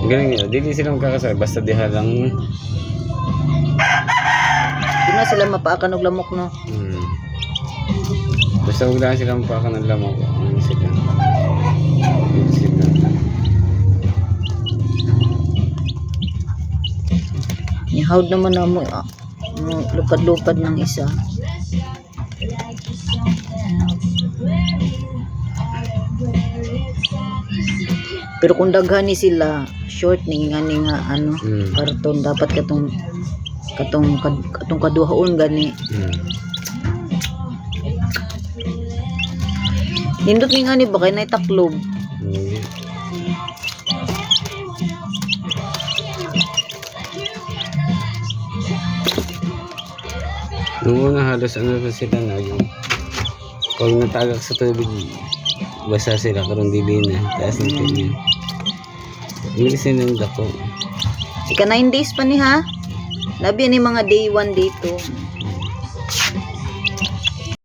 Galing nyo, dili sila magkakasal, basta diha lang. Di na sila mapaakan og lamok, no? Basta huwag lang sila magpaakan ng lamok. Ano sila? Nihawd naman na mo, lupad-lupad ng isa. Pero kung daghan ni sila, short ni nga ano, karton dapat katong kaduhaon gani. Nindot ni nga ni ba kay nay taklob. Noong una halos ano na sila na yung pag natagak sa tubig basa sila karong dili na taas ng tubig. Bilisin ng dako. Ika 9 days pa ni ha. Labi ni mga day 1, day 2.